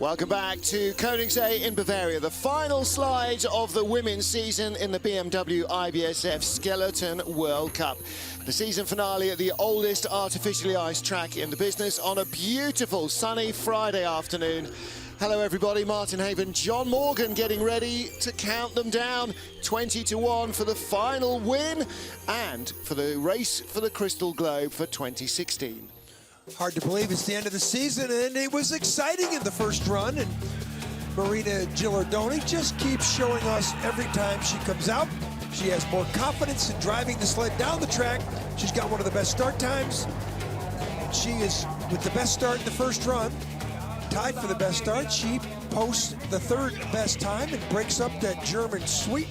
Welcome back to Königssee in Bavaria, the final slide of the women's season in the BMW IBSF Skeleton World Cup. The season finale at the oldest artificially iced track in the business on a beautiful sunny Friday afternoon. Hello everybody, Martin Haven, John Morgan getting ready to count them down. 20-1 for the final win and for the race for the Crystal Globe for 2016. Hard to believe it's the end of the season, and it was exciting in the first run, and Marina Gilardoni just keeps showing us every time she comes out. She has more confidence in driving the sled down the track. She's got one of the best start times. She is with the best start in the first run, tied for the best start. She posts the third best time and breaks up that German sweep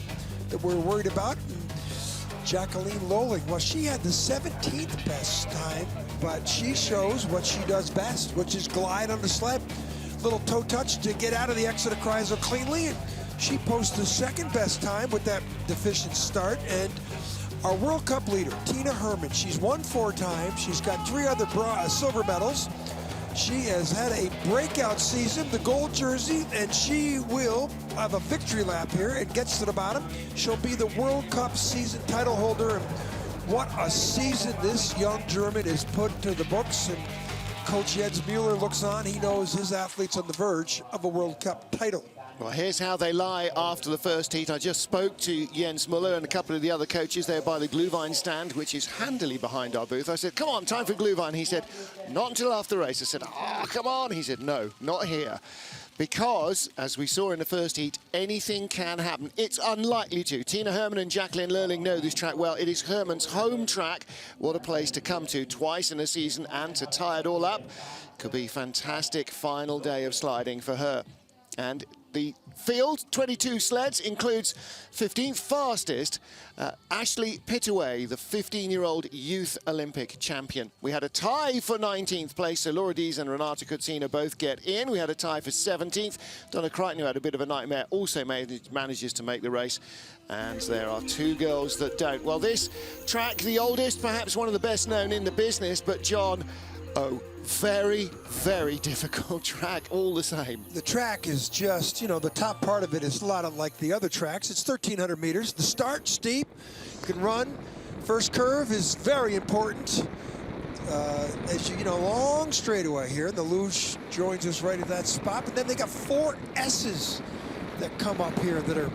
that we're worried about. Jacqueline Lohling, well, she had the 17th best time, but she shows what she does best, which is glide on the sled. Little toe touch to get out of the exit of Kreisel cleanly, and she posts the second best time with that deficient start. And our World Cup leader, Tina Hermann, she's won 4 times. She's got 3 other silver medals. She has had a breakout season, the gold jersey, and she will have a victory lap here and gets to the bottom. She'll be the World Cup season title holder. And what a season this young German is put to the books. And Coach Jens Mueller looks on. He knows his athlete's on the verge of a World Cup title. Well, here's how they lie after the first heat. I just spoke to Jens Mueller and a couple of the other coaches there by the Glühwein stand, which is handily behind our booth. I said, come on, time for Glühwein. He said, not until after the race. I said, oh, come on. He said, no, not here. Because, as we saw in the first heat, anything can happen. It's unlikely to. Tina Hermann and Jacqueline Lohling know this track well. It is Hermann's home track. What a place to come to twice in a season, and to tie it all up could be a fantastic final day of sliding for her. And the field, 22 sleds, includes 15th fastest Ashley Pittaway, the 15-year-old youth Olympic champion. We had a tie for 19th place, so Laura Dees and Renata Kutsina both get in. We had a tie for 17th. Donna Crichton, who had a bit of a nightmare, also manages to make the race. And there are 2 girls that don't. Well, this track, the oldest, perhaps one of the best known in the business, but John, oh, very, very difficult track all the same. The track is just, you know, the top part of it is a lot of like the other tracks. It's 1,300 meters. The start, steep, you can run. First curve is very important. As you know, long straightaway here. The luge joins us right at that spot. But then they got 4 S's that come up here that are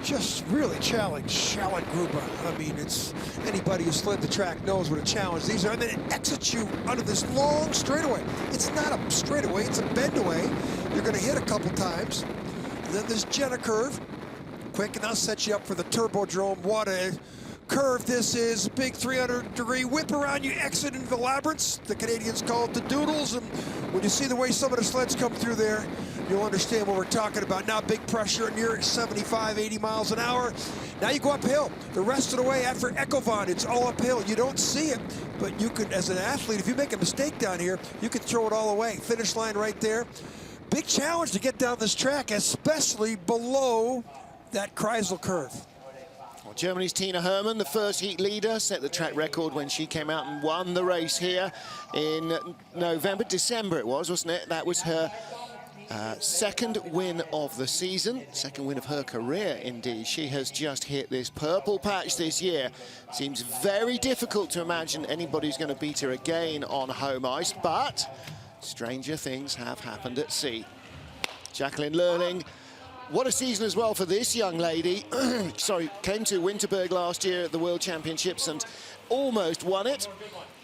just really challenge. Schallengruber. I mean, it's anybody who slid the track knows what a challenge these are. And then it exits you under this long straightaway. It's not a straightaway, it's a bend away. You're going to hit a couple times. And then this Jenna curve. Quick, and that'll set you up for the Turbodrome. What a curve this is. Big 300-degree whip around you, exit into the labyrinths. The Canadians call it the doodles. And when you see the way some of the sleds come through there, you'll understand what we're talking about. Now big pressure near 75, 80 miles an hour. Now you go uphill. The rest of the way after Ecovon, it's all uphill. You don't see it, but you could, as an athlete, if you make a mistake down here, you can throw it all away. Finish line right there. Big challenge to get down this track, especially below that Kreisel curve. Well, Germany's Tina Hermann, the first heat leader, set the track record when she came out and won the race here in December it was, wasn't it? That was her second win of the season, second win of her career indeed. She has just hit this purple patch this year. Seems very difficult to imagine anybody's going to beat her again on home ice, but stranger things have happened at sea. Jacqueline Lohling, what a season as well for this young lady. Sorry, came to Winterberg last year at the World Championships and almost won it.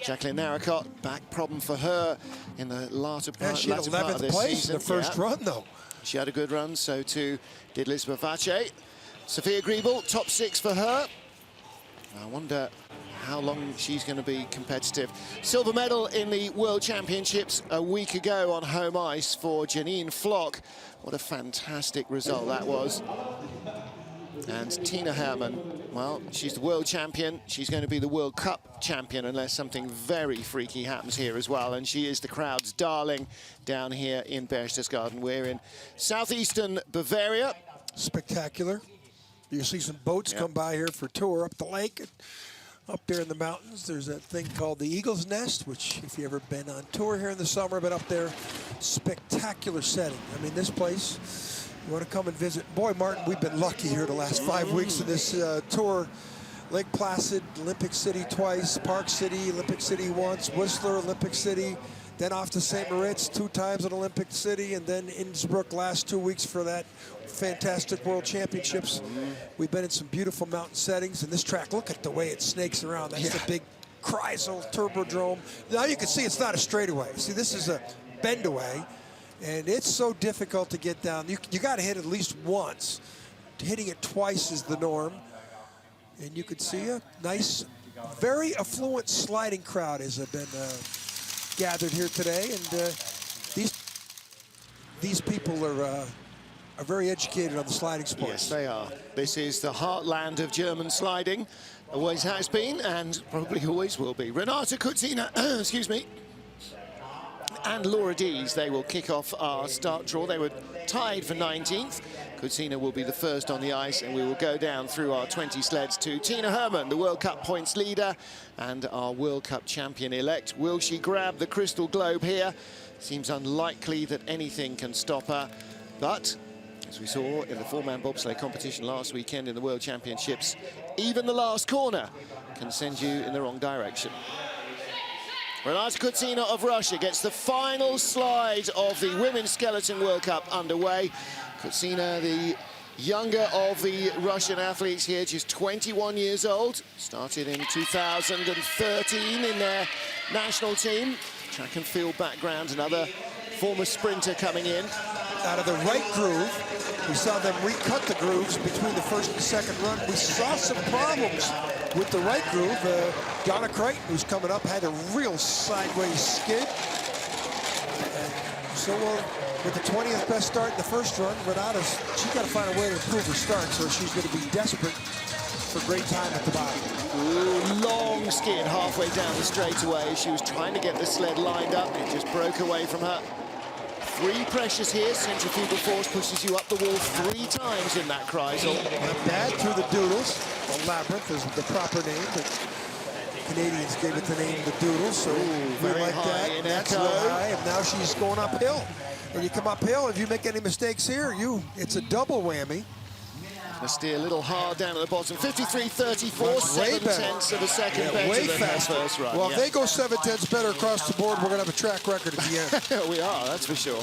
Jacqueline Narracott, back problem for her in the latter part, she had 11th place in the first run, though. She had a good run, so too did Lisbeth Vache. Sophia Griebel, top 6 for her. I wonder how long she's going to be competitive. Silver medal in the World Championships a week ago on home ice for Janine Flock. What a fantastic result that was. And Tina Hermann, well, she's the world champion. She's going to be the World Cup champion unless something very freaky happens here as well. And she is the crowd's darling down here in Berchtesgaden. We're in southeastern Bavaria. Spectacular. You see some boats come by here for a tour up the lake. Up there in the mountains, there's a thing called the Eagle's Nest, which if you've ever been on tour here in the summer, but up there, spectacular setting. I mean, this place, you want to come and visit. Boy, Martin, we've been lucky here the last 5 weeks of this tour. Lake Placid, Olympic City twice, Park City, Olympic City once, Whistler, Olympic City, then off to St. Moritz 2 times at Olympic City, and then Innsbruck last 2 weeks for that fantastic World Championships. We've been in some beautiful mountain settings, and this track, look at the way it snakes around. That's the big Kreisel Turbodrome. Now you can see it's not a straightaway. See, this is a bend away, and it's so difficult to get down. You got to hit it at least once. Hitting it twice is the norm. And you could see a nice, very affluent sliding crowd has been gathered here today, and these people are very educated on the sliding sports. Yes, they are. This is the heartland of German sliding. Always has been, and probably always will be. Renata Kutzina, excuse me, and Laura Dees, they will kick off our start draw. They were tied for 19th. Kutzina will be the first on the ice, and we will go down through our 20 sleds to Tina Hermann, the World Cup points leader and our World Cup champion-elect. Will she grab the crystal globe here? Seems unlikely that anything can stop her, but as we saw in the 4-man bobsleigh competition last weekend in the World Championships, even the last corner can send you in the wrong direction. Renata Kutzina of Russia gets the final slide of the Women's Skeleton World Cup underway. Kutzina, the younger of the Russian athletes here, just 21 years old. Started in 2013 in their national team. Track and field background, another former sprinter coming in. Out of the right groove, we saw them recut the grooves between the first and second run. We saw some problems with the right groove. Donna Crichton, who's coming up, had a real sideways skid. And so with the 20th best start in the first run, Renata's, she's got to find a way to improve her start, so she's going to be desperate for great time at the bottom. Ooh, long skid halfway down the straightaway. She was trying to get the sled lined up. It just broke away from her. 3 pressures here. Centrifugal force pushes you up the wall 3 times in that Kreisel. Not bad through the doodles. Well, labyrinth is the proper name, but Canadians gave it the name the doodle, so we like that. And that's low high, and now she's going uphill. And you come uphill, if you make any mistakes here, it's a double whammy. Gonna steer a little hard down at the bottom. 53.34, 7/10 of a second better way than faster. her first run. Well, if they go 7/10 better across the board, we're gonna have a track record at the end. We are, that's for sure.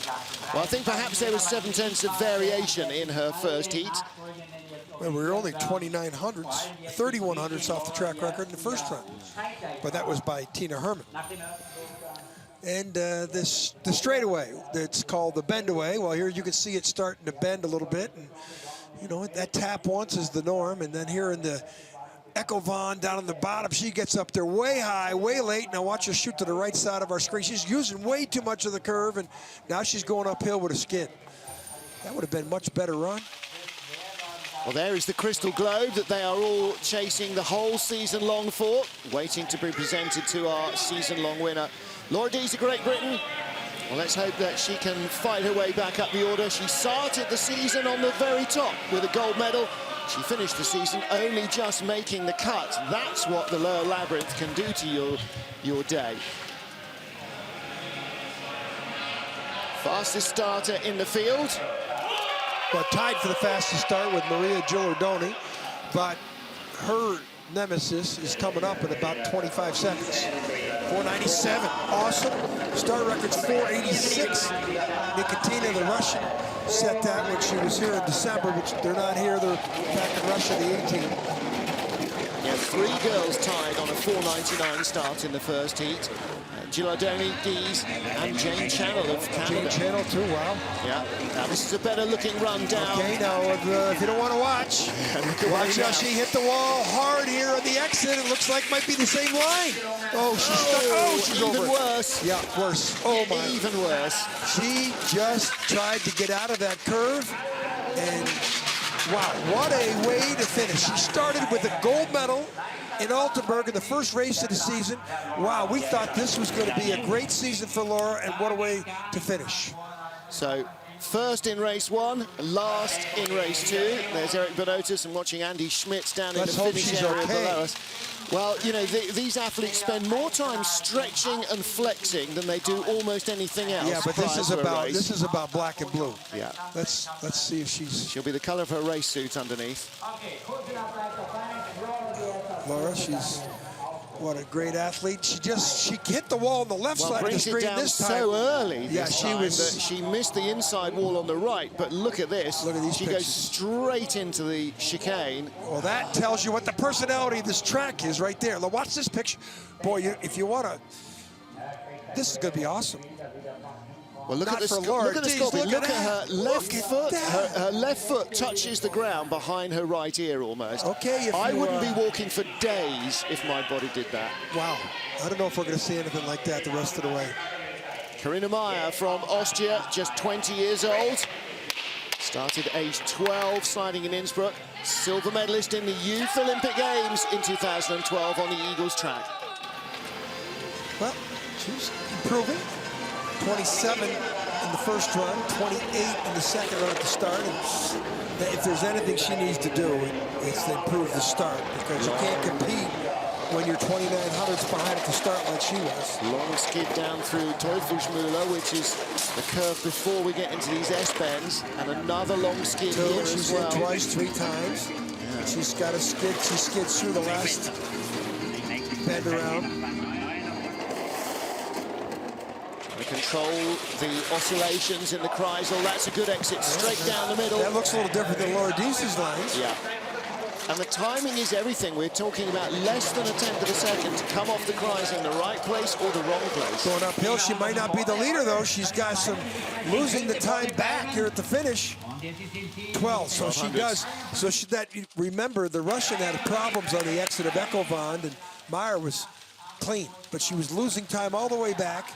Well, I think perhaps there was 7/10 of variation in her first heat. Well, we were only 2900ths, 3100ths off the track record in the first run. But that was by Tina Hermann. And the straightaway, it's called the bend away. Well, here you can see it starting to bend a little bit. And, you know, that tap once is the norm. And then here in the Echo Von down on the bottom, she gets up there way high, way late. Now watch her shoot to the right side of our screen. She's using way too much of the curve, and now she's going uphill with a skid. That would have been a much better run. Well, there is the crystal globe that they are all chasing the whole season long for, waiting to be presented to our season-long winner, Laura Dees of Great Britain. Well, let's hope that she can fight her way back up the order. She started the season on the very top with a gold medal. She finished the season only just making the cut. That's what the lower labyrinth can do to your day. Fastest starter in the field. Well, tied for the fastest start with Maria Gilardoni, but her nemesis is coming up in about 25 seconds. 497, awesome. Start record's 486. Nikitina, the Russian, set that when she was here in December, which they're not here, they're back in Russia, the 18. Yeah, 3 girls tied on a 499 start in the first heat. Gilardoni, Dees, and Jane Channel of Canada. Jane Channel too, wow. Yeah, now this is a better looking run down. Okay, now if you don't want to watch, watch how she hit the wall hard here on the exit. It looks like might be the same line. Oh, she's stuck. Oh, she's even over. Worse. Yeah, worse. Oh my. Even worse. She just tried to get out of that curve, and wow, what a way to finish. She started with a gold medal in Altenburg in the first race of the season. Wow, we thought this was going to be a great season for Laura, and what a way to finish. So, first in race 1, last in race 2. There's Eric Bonotis, and watching Andy Schmitz down in the finish area below us. Well, you know, these athletes spend more time stretching and flexing than they do almost anything else. Yeah, but this is about black and blue. Yeah. Let's see if she'll be the color of her race suit underneath. Laura, she's what a great athlete. She hit the wall on the left side of the screen this time. So early. Yeah, she missed the inside wall on the right. But look at this. Look at these pictures. Goes straight into the chicane. Well, that tells you what the personality of this track is right there. Now watch this picture, boy. If you want to, this is going to be awesome. Well, look at this. Look at this. Look at her left foot. Her left foot touches the ground behind her right ear almost. Okay. I wouldn't be walking for days if my body did that. Wow. I don't know if we're going to see anything like that the rest of the way. Karina Meyer from Austria, just 20 years old. Started age 12, sliding in Innsbruck. Silver medalist in the Youth Olympic Games in 2012 on the Eagles track. Well, she's improving. 27 in the first run, 28 in the second run at the start. And if there's anything she needs to do, it's to improve the start, because you can't compete when you're 29 hundredths behind at the start like she was. Long skid down through Teufelsmühle, which is the curve before we get into these S-bends, and another long skid here she's as well. in twice, 3 times. Yeah. She's got a skid. She skids through the last bend around. We control the oscillations in the Kreisel. That's a good exit straight down the middle. That looks a little different than Laura Deese's lines. Yeah. And the timing is everything. We're talking about less than a tenth of a second to come off the Kreisel in the right place or the wrong place. Going uphill, she might not be the leader, though. She's got some losing the time back here at the finish. 12, so she does. So remember, the Russian had problems on the exit of Echovand, and Meyer was clean, but she was losing time all the way back.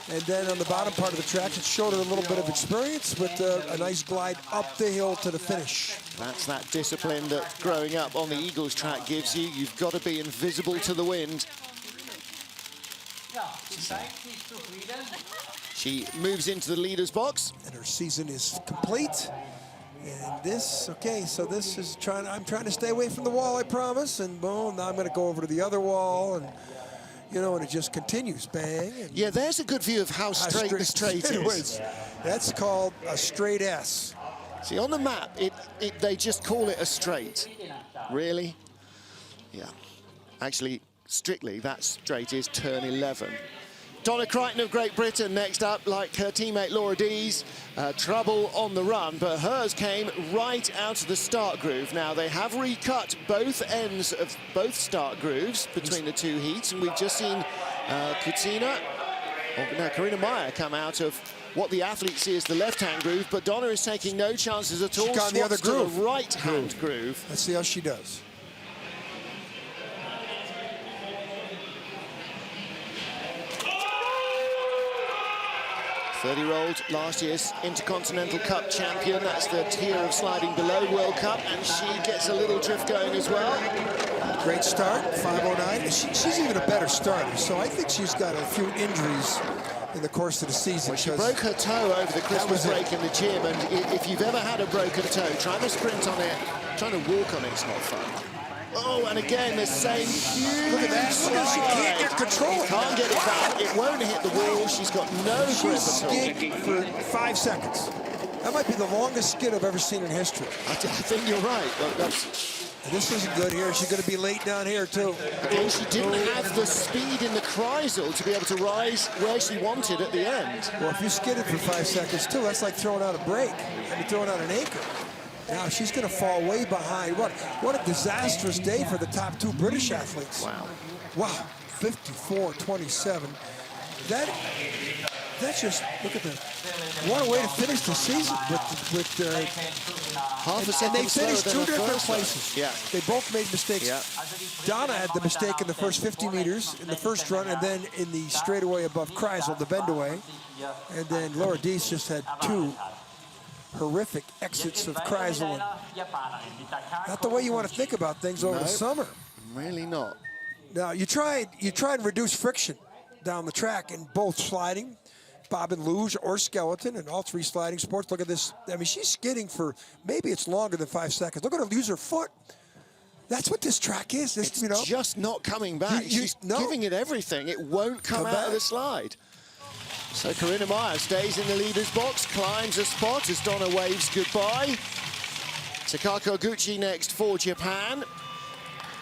And then on the bottom part of the track, it showed her a little bit of experience with a nice glide up the hill to the finish. That's that discipline that growing up on the Eagles track gives you. You've got to be invisible to the wind. She moves into the leader's box. And her season is complete. And this, okay, so this is I'm trying to stay away from the wall, I promise. And boom, now I'm going to go over to the other wall. And you know, and it just continues, bang. And yeah, there's a good view of how straight the straight is. That's called a straight S. See, on the map, they just call it a straight. Really? Yeah. Actually, strictly, that straight is turn 11. Donna Crichton of Great Britain next up, like her teammate Laura Dees. Trouble on the run, but hers came right out of the start groove. Now, they have recut both ends of both start grooves between the two heats, and we've just seen Karina Meyer come out of what the athletes see as the left-hand groove, but Donna is taking no chances at all. She's got the other groove. To the right-hand groove. Let's see how she does. 30-year-old, last year's Intercontinental Cup champion. That's the tier of sliding below World Cup, and she gets a little drift going as well. Great start, 5:09. She's even a better starter, so I think she's got a few injuries in the course of the season. Well, she broke her toe over the Christmas break in the gym, and if you've ever had a broken toe, trying to sprint on it, trying to walk on it's not fun. Oh, and again, the same huge Look at that. She can't get control. Can't get it back. It won't hit the wall. She's got no grip at all. Skid for 5 seconds. That might be the longest skid I've ever seen in history. I think you're right. This isn't good here. She's going to be late down here, too. Again, she didn't have the speed in the Kreisel to be able to rise where she wanted at the end. Well, if you skidded for 5 seconds, too, that's like throwing out a brake. I mean, throwing out an anchor. Now she's going to fall way behind. What a disastrous day for the top 2 British athletes. Wow. Wow, 54.27. That's just, look at that. What a way to finish the season with half a second. And they finished 2 different places. Yeah. They both made mistakes. Yeah. Donna had the mistake in the first 50 meters in the first run, and then in the straightaway above Kreisel, the bend away. And then Laura Dees just had 2 horrific exits of Kreisel. Not the way you want to think about things over the summer. Really not. Now, you try and reduce friction down the track in both sliding, bob and luge, or skeleton, and all 3 sliding sports. Look at this. I mean, she's skidding for, maybe it's longer than 5 seconds. Look at her use her foot. That's what this track is. This, It's just not coming back. She's giving it everything. It won't come out of the slide. So Corinna Meyer stays in the leader's box, climbs a spot as Donna waves goodbye. Takako Oguchi next for Japan.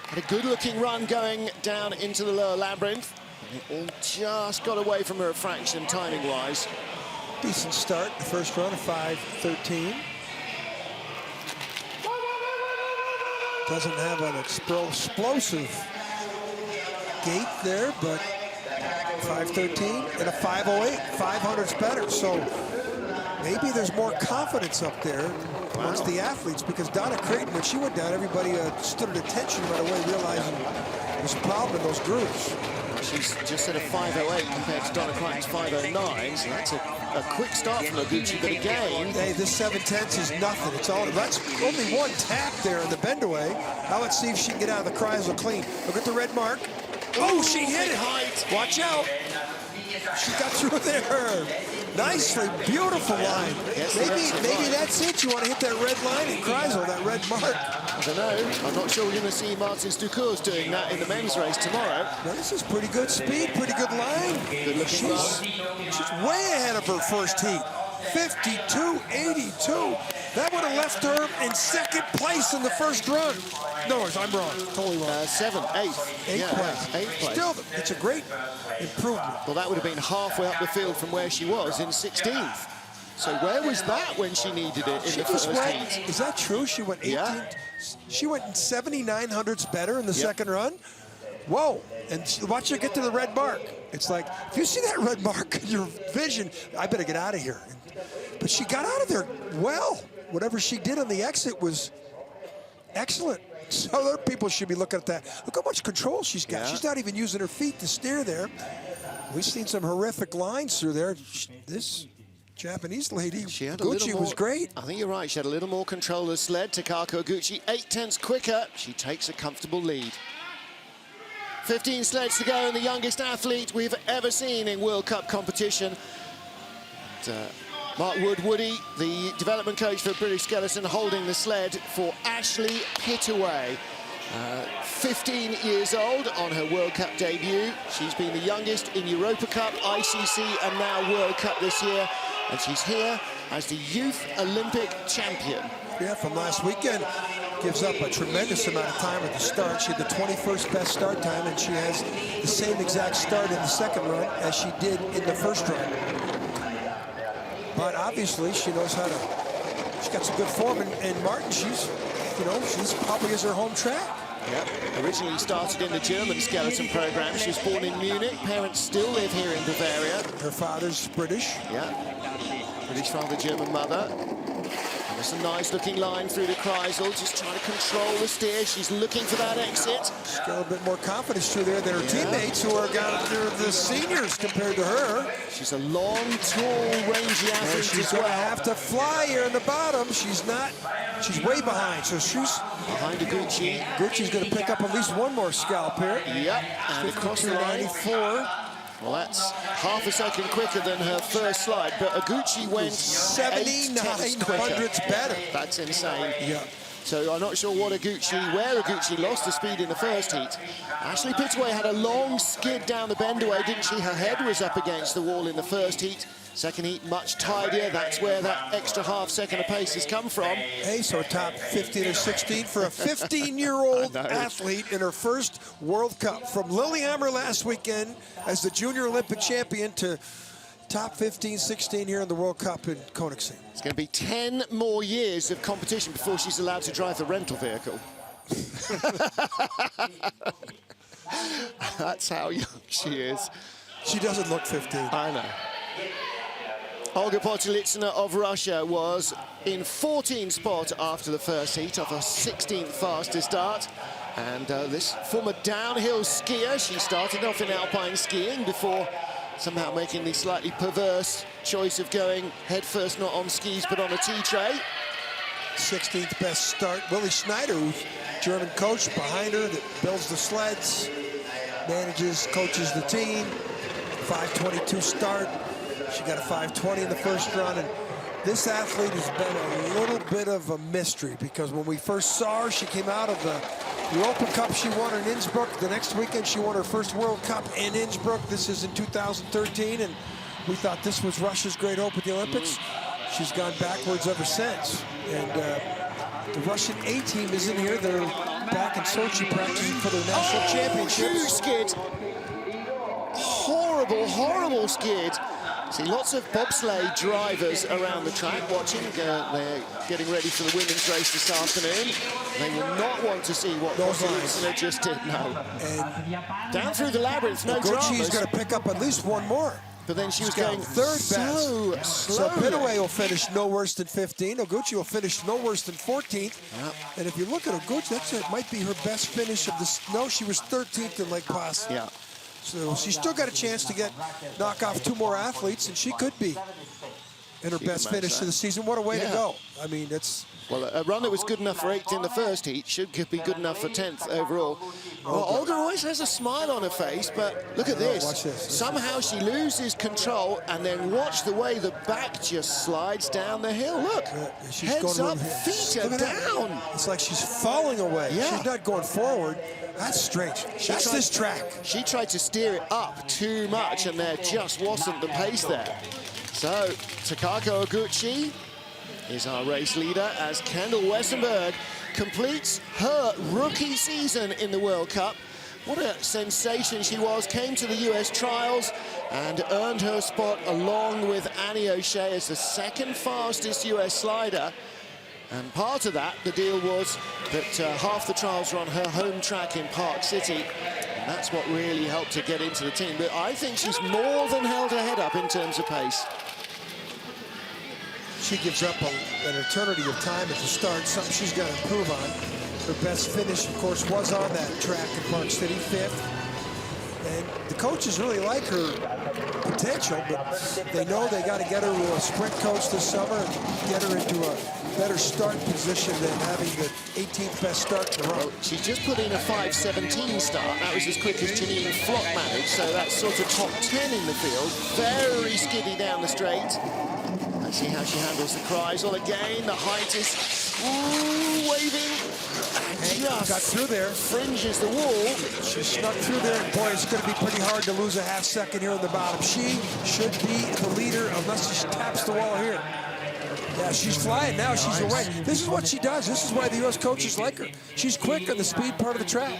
Had a good-looking run going down into the lower labyrinth. It all just got away from her a fraction timing-wise. Decent start, the first run of 5:13. Doesn't have an explosive gait there, but 5:13 and a 5:08. 500's better, so maybe there's more confidence up there amongst the athletes, because Donna Creighton, when she went down, everybody stood at attention right away, realizing there's a problem in those grooves. She's just at a 5:08 compared to Donna Creighton's 5:09, so that's a quick start from Oguchi, but again... Hey, this 7/10 is nothing. That's only one tap there in the bend away. Now let's see if she can get out of the Kreisel clean. Look at the red mark. Oh, she hit it. Height. Watch out. She got through there. Nicely, beautiful line. Maybe that's it. You want to hit that red line in Kreisel, that red mark. I don't know. I'm not sure we're going to see Martin Stukur's doing that in the men's race tomorrow. Now, this is pretty good speed, pretty good line. Good looking line. She's way ahead of her first heat. 52.82. That would have left her in second place in the first run. No, I'm wrong. Totally wrong. Eighth place. Still, it's a great improvement. Well, that would have been halfway up the field from where she was in 16th. So where was that when she needed it in the first heat? Is that true? She went 18. Yeah. She went 7/900ths better in the second run. Whoa! And watch her get to the red mark. It's like, if you see that red mark in your vision, I better get out of here. But she got out of there well. Whatever she did on the exit was excellent. So other people should be looking at that. Look how much control she's got. Yeah. She's not even using her feet to steer there. We've seen some horrific lines through there. This Japanese lady, she had Oguchi, was great. I think you're right. She had a little more control of the sled. Takako Oguchi, 8/10 quicker. She takes a comfortable lead. 15 sleds to go, and the youngest athlete we've ever seen in World Cup competition. Mark Woody, the development coach for British Skeleton, holding the sled for Ashley Pittaway. 15 years old on her World Cup debut. She's been the youngest in Europa Cup, ICC, and now World Cup this year. And she's here as the Youth Olympic champion. Yeah, from last weekend. Gives up a tremendous amount of time at the start. She had the 21st best start time, and she has the same exact start in the second run as she did in the first run. But obviously, she knows how to. She's got some good form, and Martin, she's probably is her home track. Yep. Originally started in the German skeleton program. She was born in Munich. Parents still live here in Bavaria. Her father's British. Yeah. British father, German mother. And there's a nice-looking line through the Kreisel, just trying to control the steer. She's looking for that exit. She's got a little bit more confidence through there than her teammates, who are the seniors compared to her. She's a long, tall, rangy athlete. She's going to have to fly here in the bottom. She's way behind, so she's behind Oguchi. Oguchi's going to pick up at least one more scalp here. Yep, and across the line. 94. Well, that's half a second quicker than her first slide, but Oguchi went 79/100ths better. That's insane. Yeah. So I'm not sure where Oguchi lost the speed in the first heat. Ashley Pittaway had a long skid down the bend away, didn't she? Her head was up against the wall in the first heat. Second heat, much tidier. That's where that extra half second of pace has come from. Hey, so top 15 or 16 for a 15-year-old athlete in her first World Cup. From Lillehammer last weekend as the junior Olympic champion to top 15, 16 here in the World Cup in Königssee. It's going to be 10 more years of competition before she's allowed to drive the rental vehicle. That's how young she is. She doesn't look 15. I know. Olga Potylitsina of Russia was in 14th spot after the first heat of her 16th fastest start. And this former downhill skier, she started off in alpine skiing before somehow making the slightly perverse choice of going headfirst, not on skis, but on a tea tray. 16th best start. Willie Schneider, who's German coach behind her, that builds the sleds, manages, coaches the team. 5:22 start. She got a 5:20 in the first run, and this athlete has been a little bit of a mystery, because when we first saw her, she came out of the The Open Cup she won in Innsbruck. The next weekend she won her first World Cup in Innsbruck. This is in 2013, and we thought this was Russia's great hope at the Olympics. She's gone backwards ever since. And the Russian A team is in here. They're back in Sochi practicing for their national championships. Huge skid. Horrible, horrible skid. See lots of bobsleigh drivers around the track watching. They're getting ready for the women's race this afternoon. They will not want to see what Bobsleigh just did, no. And down through the labyrinth, no dramas. She's going to pick up at least one more. But then she was going third so best. So Pitaway will finish no worse than 15. Oguchi will finish no worse than 14th. Yep. And if you look at Oguchi, that might be her best finish of this. No, she was 13th in Lake Placid. Yeah. So she's still got a chance to knock off 2 more athletes, and she could be in her best finish of the season. What a way to go. I mean, it's... Well, a run that was good enough for 8th in the first heat should be good enough for 10th overall. Well, Olga always has a smile on her face, but look at this. Watch this. Somehow she loses control, and then watch the way the back just slides down the hill. Look, heads up, feet are down. It's like she's falling away. Yeah. She's not going forward. That's strange. That's this track. She tried to steer it up too much, and there just wasn't the pace there. So, Takako Oguchi is our race leader as Kendall Westenberg completes her rookie season in the World Cup. What a sensation she was, came to the US trials and earned her spot along with Annie O'Shea as the 2nd fastest US slider. And part of that, the deal was that half the trials were on her home track in Park City. And that's what really helped her get into the team. But I think she's more than held her head up in terms of pace. She gives up an eternity of time at the start, something she's got to improve on. Her best finish, of course, was on that track in Park City, 5th. And the coaches really like her potential, but they know they got to get her to a sprint coach this summer and get her into a better start position than having the 18th best start in a row. Well, she's just put in a 5:17 start. That was as quick as Janine Flock managed, so that's sort of top 10 in the field. Very skiddy down the straight. Let's see how she handles the Kreisel again. The height is waving. And just got through there. Fringes the wall. She snuck through there, and boy, it's going to be pretty hard to lose a half second here in the bottom. She should be the leader unless she taps the wall here. Yeah, she's flying now. She's away. This is what she does. This is why the U.S. coaches like her. She's quick on the speed part of the track.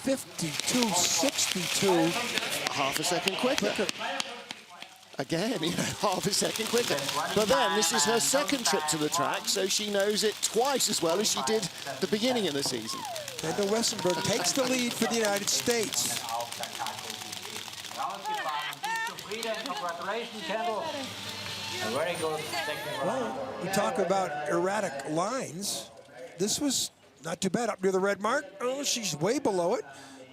52.62. Half a second quicker. Again, half a second quicker. But then, this is her 2nd trip to the track, so she knows it twice as well as she did at the beginning of the season. Kendall Westenberg takes the lead for the United States. Congratulations, Kendall. Very good. Well, we talk about erratic lines. This was not too bad up near the red mark. Oh, she's way below it.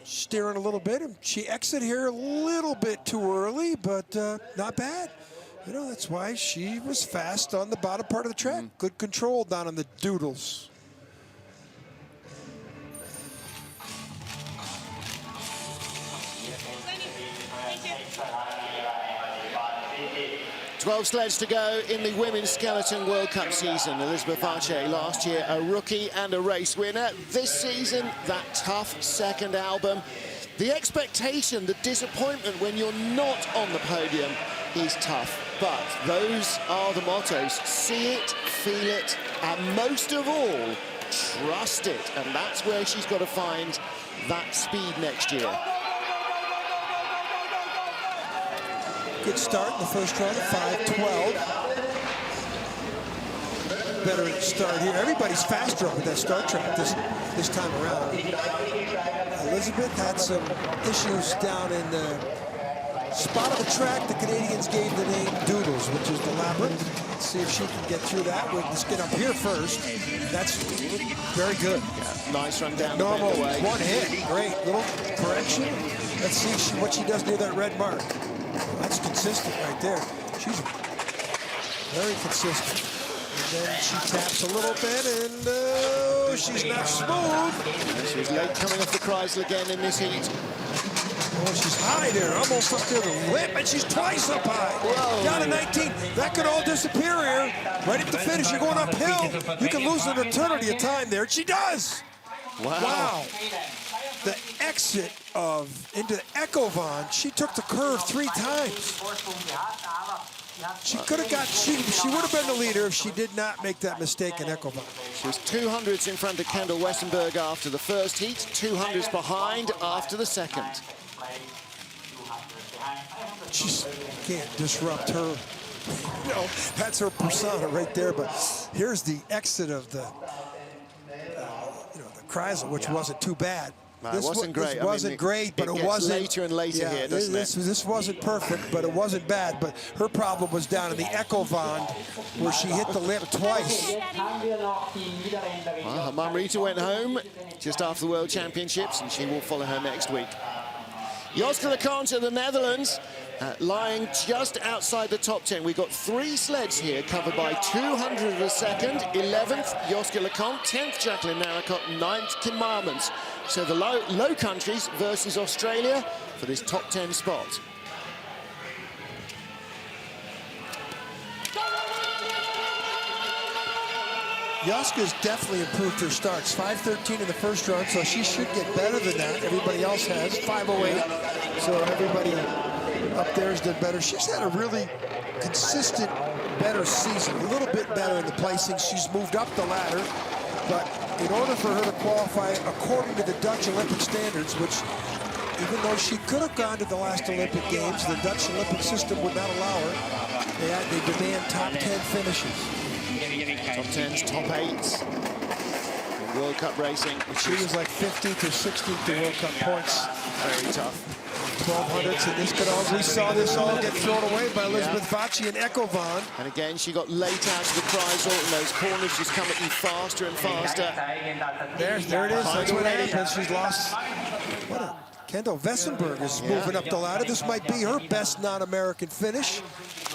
Steering a little bit, and she exited here a little bit too early, but not bad. You know, that's why she was fast on the bottom part of the track. Good control down on the doodles. Thank you. 12 sleds to go in the Women's Skeleton World Cup season. Elizabeth Archer last year a rookie and a race winner. This season, that tough 2nd album. The expectation, the disappointment when you're not on the podium is tough. But those are the mottos. See it, feel it, and most of all, trust it. And that's where she's got to find that speed next year. Good start in the first run, 5:12. Better start here. Everybody's faster up at that start track this time around. Elizabeth had some issues down in the spot of the track. The Canadians gave the name Doodles, which is the labyrinth. Let's see if she can get through that. Let's get up here first. That's very good. Yeah, nice run down. Normal, one hit. Great. Little correction. Let's see what she does near that red mark. That's consistent right there. She's very consistent. And then she taps a little bit, and she's not smooth. She was late coming off the Kreisel again in this heat. Oh, she's high there, almost up to the lip, and she's twice up high. Whoa. Down to 19. That could all disappear here. Right at the finish, you're going uphill. You can lose an eternity of time there. She does. Wow. The exit into the Echo Von, she took the curve 3 times. She could have got, she would have been the leader if she did not make that mistake in Echo Von. She was 200s in front of Kendall Westenberg after the first heat, 200s behind after the second. She can't disrupt her. No, that's her persona right there. But here's the exit of the, the Kreisel, which wasn't too bad. No, it wasn't great. This wasn't great, but it wasn't. Later and later here, doesn't it? This wasn't perfect, but it wasn't bad. But her problem was down in the Echo Von, where she hit the lip twice. Well, her mum Rita went home just after the World Championships, and she will follow her next week. Joske LeConte of the Netherlands, lying just outside the top 10. We've got 3 sleds here covered by 200 of a second. 11th, Joske LeConte. 10th, Jacqueline Narracott. 9th, Kim Marmans. So the low countries versus Australia for this top 10 spot. Joske's definitely improved her starts. 5:13 in the first run, so she should get better than that. Everybody else has 5:08, so everybody up there has done better. She's had a really consistent, better season. A little bit better in the placing. She's moved up the ladder, but in order for her to qualify according to the Dutch Olympic standards, which even though she could have gone to the last Olympic Games, the Dutch Olympic system would not allow her. They demand top 10 finishes. Top 10s, top 8s in World Cup racing. She was like 15th or 16th in World Cup points. Very tough. 1200s, and this could all, we saw this all get thrown away by Elizabeth Facci and Echo Von. And again, she got late out of the Kreisel in those corners. She's coming in faster and faster. There it is. That's what happens. She's lost. Kendall Westenberg is moving up the ladder. This might be her best non-American finish.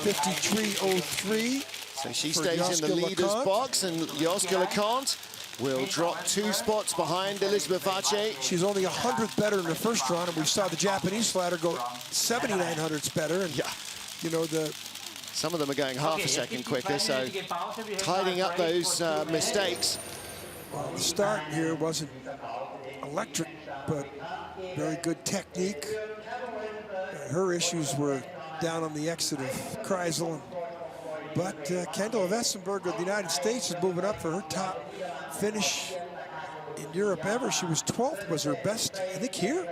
53.03. So she stays in the leader's box, and Joske LeConte will drop 2 spots behind Elizabeth Facci. She's only 100th better in the first run, and we saw the Japanese ladder go 7900ths better. And you know, some of them are going half a second quicker, so tidying up those mistakes. Well, the start here wasn't electric, but very good technique. Her issues were down on the exit of Kreisel. But Kendall Westenberg of the United States is moving up for her top finish in Europe ever. She was 12th, was her best, I think, here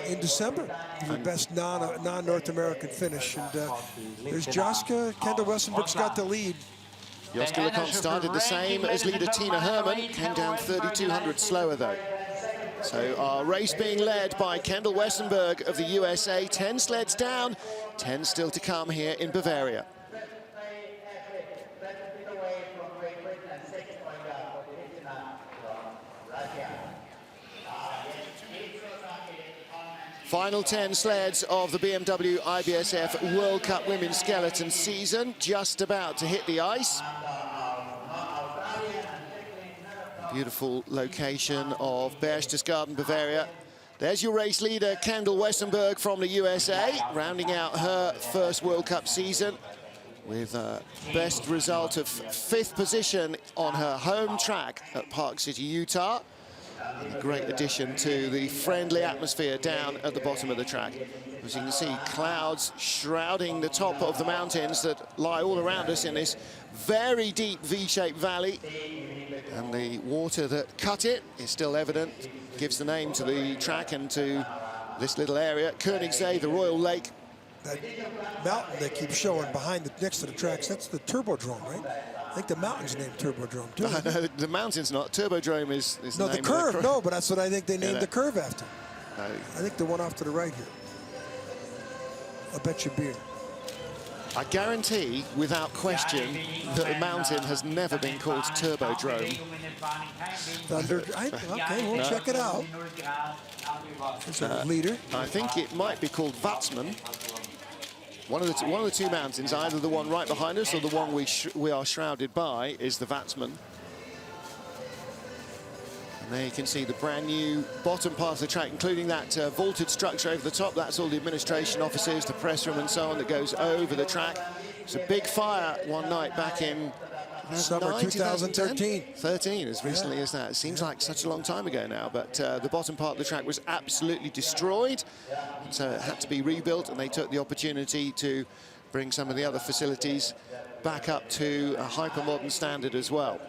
in December. Her best non-North American finish. And there's Joske. Kendall Westenberg's got the lead. Joske LeConte started the same as leader Tina Hermann. Came down 3,200 slower, though. So our race being led by Kendall Westenberg of the USA. 10 sleds down, 10 still to come here in Bavaria. Final 10 sleds of the BMW IBSF World Cup Women's Skeleton season, just about to hit the ice. Beautiful location of Berchtesgaden, Bavaria. There's your race leader, Kendall Westenberg from the USA, rounding out her first World Cup season with a best result of 5th position on her home track at Park City, Utah. And a great addition to the friendly atmosphere down at the bottom of the track. As you can see, clouds shrouding the top of the mountains that lie all around us in this very deep V-shaped valley. And the water that cut it is still evident, gives the name to the track and to this little area. Königssee, the Royal Lake. That mountain they keep showing behind next to the tracks, that's the Turbodrome, right? I think the mountain's named Turbodrome, too. No, the mountain's not. Turbodrome is no, the name curve, no, but that's what I think they named the curve after. No. I think the one off to the right here. I bet you beer. I guarantee, without question, that the mountain has never been called Turbodrome. Okay, we'll check it out. There's a leader. I think it might be called Watzmann. One of the two mountains, either the one right behind us or the one we are shrouded by, is the Watzmann. And there you can see the brand new bottom part of the track, including that vaulted structure over the top. That's all the administration offices, the press room and so on that goes over the track. It's a big fire one night back in Summer 2013. 13, as recently as that. It seems like such a long time ago now, but the bottom part of the track was absolutely destroyed, so it had to be rebuilt, and they took the opportunity to bring some of the other facilities back up to a hyper-modern standard as well.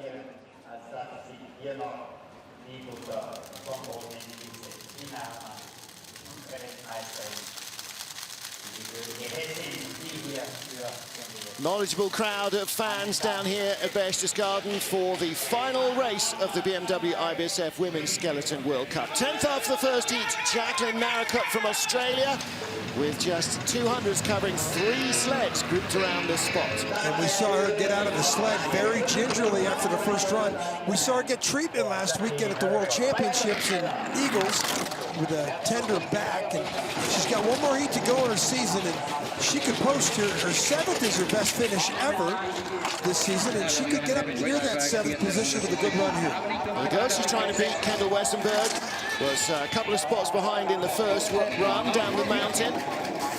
Knowledgeable crowd of fans down here at Berchtesgaden for the final race of the BMW IBSF Women's Skeleton World Cup. 10th after the first heat, Jacqueline Narracott from Australia, with just 200s covering 3 sleds grouped around the spot. And we saw her get out of the sled very gingerly after the first run. We saw her get treatment last weekend at the World Championships in Eagles with a tender back, and she's got one more heat to go in her season, and she could post her 7th is her best finish ever this season, and she could get up near that 7th position with a good run here. There we go, she's trying to beat Kendall Wessenberg. Was a couple of spots behind in the first run down the mountain.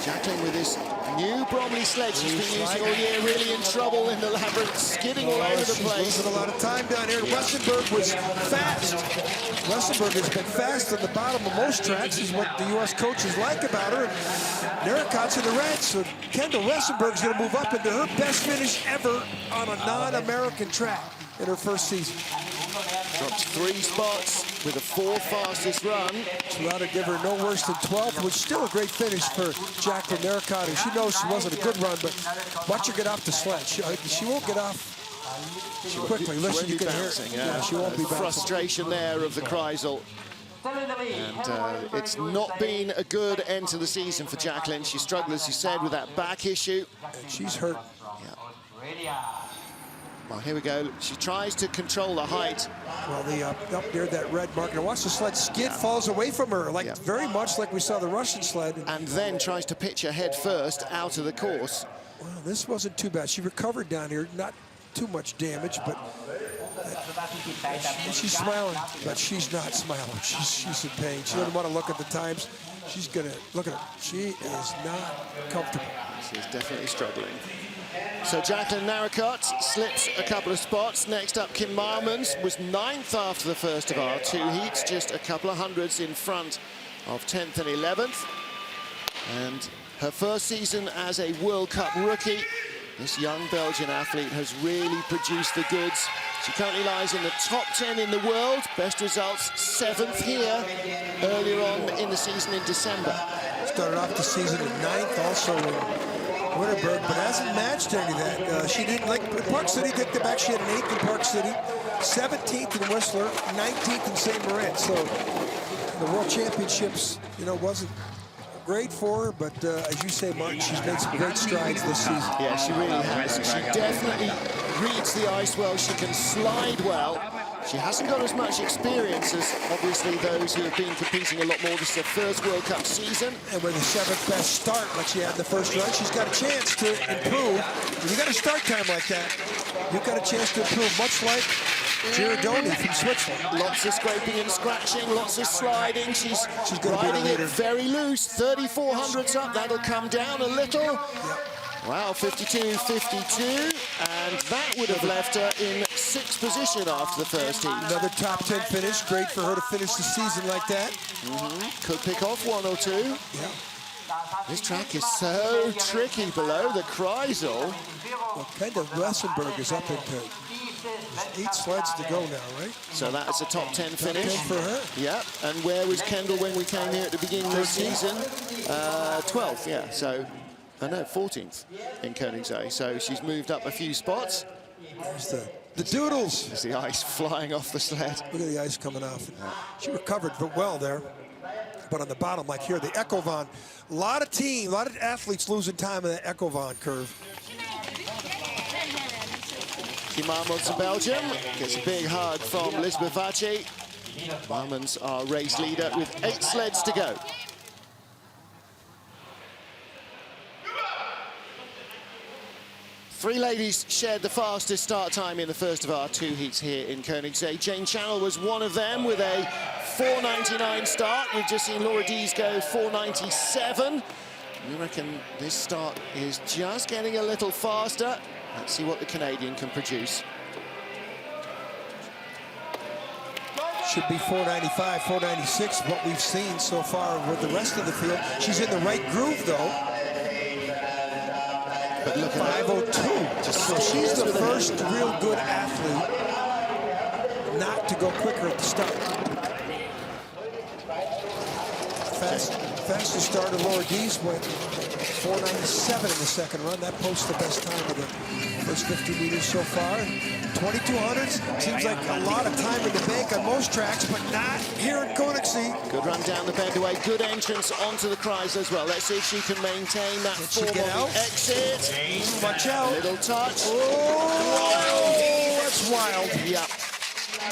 Jacqueline with this new Bromley sled she's been using all year, really in trouble in the labyrinth, skidding all over the place. She's losing a lot of time down here. Wessenberg was fast. Wessenberg has been fast on the bottom of most tracks, is what the U.S. coaches like about her. Narracott's in the red, so Kendall Wessenberg's going to move up into her best finish ever on a non-American track in her first season. Dropped 3 spots with a 4th fastest run. She ought to give her no worse than 12th, which is still a great finish for Jacqueline Narracott. She knows she wasn't a good run, but watch her get off the sled. She won't get off quickly. Listen, you can hear it. Yeah, she won't be bouncing. Frustration there of the Kreisel. And it's not been a good end to the season for Jacqueline. She struggled, as you said, with that back issue. And she's hurt. Yeah. Well, here we go. She tries to control the height. Well, up near that red marker. Watch the sled skid, falls away from her, very much like we saw the Russian sled. And then tries to pitch her head first out of the course. Well, this wasn't too bad. She recovered down here, not too much damage, but she's smiling, but she's not smiling. She's in pain. She doesn't want to look at the times. She's gonna look at her. She is not comfortable. She's definitely struggling. So Jacqueline Narracott slips a couple of spots. Next up, Kim Marmans was 9th after the first of our 2 heats, just a couple of hundreds in front of 10th and 11th. And her first season as a World Cup rookie, this young Belgian athlete has really produced the goods. She currently lies in the top 10 in the world. Best results 7th here earlier on in the season in December. Started off the season at 9th also in Winterberg, but hasn't matched any of that. She didn't, like Park City, take the back. She had an 8th in Park City, 17th in Whistler, 19th in St. Laurent. So the World Championships, wasn't great for her, but as you say, Martin, she's made some great strides this season. Yeah, she really has. She definitely reads the ice well. She can slide well. She hasn't got as much experience as, obviously, those who have been competing a lot more. This is her first World Cup season. And with a 7th best start like she had in the first run, she's got a chance to improve. When you got a start time like that, you've got a chance to improve, much like Girardoni from Switzerland. Lots of scraping and scratching, lots of sliding. She's riding it very loose. 3,400s up, that'll come down a little. Yep. Wow, 52-52, and that would have left her in 6th position after the first heat. Another top 10 finish, great for her to finish the season like that. Could pick off 1 or 2. Yeah. This track is so tricky below the Kreisel. Well, Kendall Wessenberg is up into 8 sleds to go now, right? So that's a top 10 finish. Top 10 for her. Yeah, and where was Kendall when we came here at the beginning of the season? 12th, yeah, so... no, 14th in Königssee, so she's moved up a few spots. There's the doodles. There's the ice flying off the sled. Look at the ice coming off. She recovered well there, but on the bottom, like here, the Ecovon, a lot of athletes losing time in the Ecovon curve. Kim Marmans in Belgium gets a big hug from Lisbeth Vaci. Marmans our race leader with 8 sleds to go. Three ladies shared the fastest start time in the first of our 2 heats here in Königssee. Jane Channel was one of them with a 4:99 start. We've just seen Laura Dees go 4:97. We reckon this start is just getting a little faster. Let's see what the Canadian can produce. should be 495, 496, what we've seen so far with the rest of the field. She's in the right groove, though. But look at 502. So she's the first real good athlete not to go quicker at the start. Fastest starter, Laura Dees, went 497 in the second run. That posts the best time of the first 50 meters so far. 2200s seems like a lot of time in the bank on most tracks, but not here in Königssee. good run down the bend away. Good entrance onto the Chrysler as well. Let's see if she can maintain that form on the exit. Watch out. Little touch. Oh, that's wild. Yeah.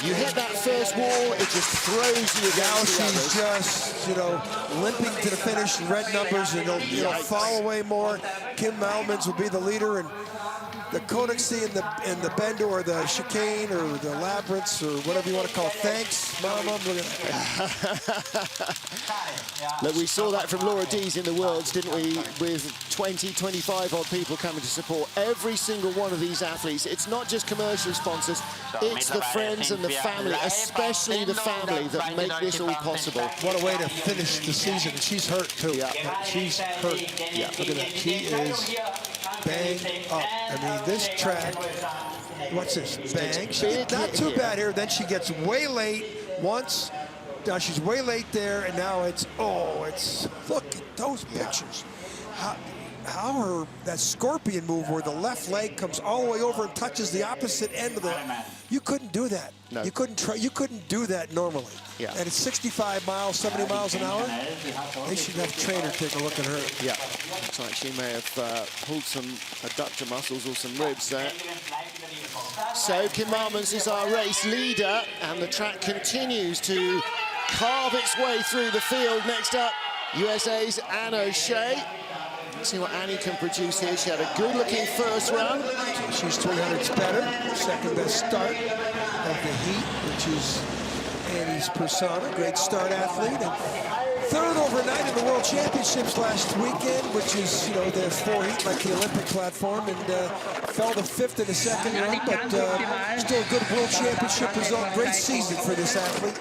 You hit that first wall, it just throws you Now against the she's others. just, you know, limping to the finish, red numbers, and it'll fall away more. Kim Malmans will be the leader, and the Königssee and the bend or the chicane or the labyrinths or whatever you want to call it. Thanks, Mama. Look at that. Look, we saw that from Laura Dees in the Worlds, didn't we? With 20, 25 odd people coming to support every single one of these athletes. It's not just commercial sponsors, it's the friends and the family, especially the family, that make this all possible. What a way to finish the season. She's hurt, too. Yeah. She's hurt. Yeah. Look at that. She is banged up. I mean, this track, what's this? Bang. She's not too bad here. Then she gets way late once. Now she's way late there, and now it's, look at those pictures. How her, that scorpion move where the left leg comes all the way over and touches the opposite end of the, you couldn't do that. No. You couldn't do that normally. Yeah. And it's 65 miles, 70 miles an hour. They should have a trainer take a look at her. Yeah, looks like she may have pulled some adductor muscles or some ribs there. So Kim Malmans is our race leader, and the track continues to carve its way through the field. Next up, USA's Anne O'Shea. Let's see what Annie can produce here. She had a good-looking first run. She's 300s better. Second best start of the heat, which is Annie's persona. Great start athlete. And third overnight in the World Championships last weekend, which is, you know, the 4 heat like the Olympic platform, and fell to 5th in the second run, but still a good World Championship result. Great season for this athlete.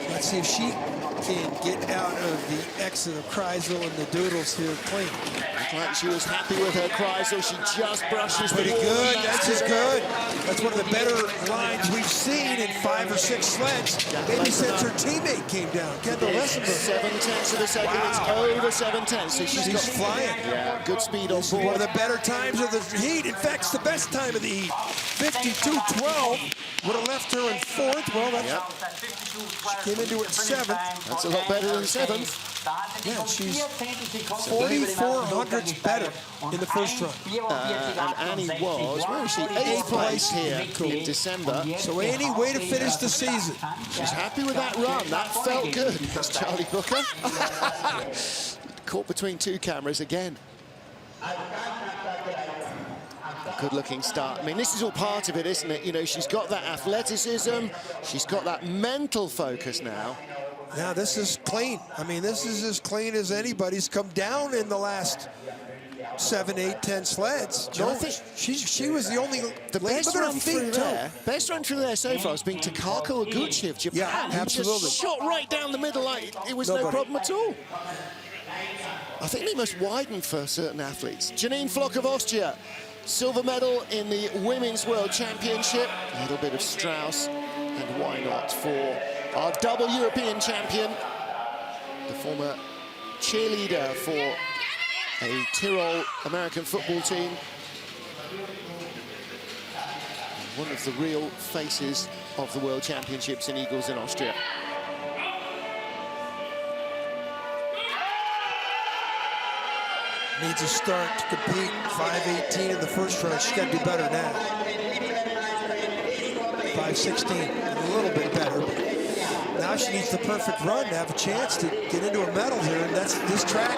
Let's see if she can get out of the exit of Chrysler and the doodles here clean. Looked like she was happy with her Chrysler. She just brushes Pretty the wall. good. That's just good. That's one of the better lines we've seen in 5 or 6 sleds. Maybe since her teammate came down. Kendall Lessenberg. 7/10 of a second. Wow. It's over 7/10. So she's flying. Yeah, good speed on This is one of board. the better times of the heat. In fact, it's the best time of the heat. 52.12 would have left her in 4th. Well, that's, she came into it 7th. That's a lot better than 7th. Yeah, she's 4,400s better in the first run. And Annie was, where was she? 8th place here in December. So Annie, way to finish the season. She's happy with that run. That felt good. That's Charlie Booker. Caught between 2 cameras again. Good-looking start. I mean, this is all part of it, isn't it? You know, she's got that athleticism. She's got that mental focus now. Now, this is clean. I mean, this is as clean as anybody's come down in the last 7, 8, 10 sleds. No, I think she was the only. The best run through there, so far has been Takako Oguchi of Japan. Yeah, who absolutely. just shot right down the middle like it was no problem at all. I think they must widen for certain athletes. Janine Flock of Austria, silver medal in the Women's World Championship. A little bit of Strauss, and why not for our double European champion, the former cheerleader for a Tyrol American football team. One of the real faces of the World Championships in Eagles in Austria. Needs a start to compete. 5:18 in the first run. She's got to do better now. 5:16, a little bit better. But now she needs the perfect run to have a chance to get into a medal here. And this track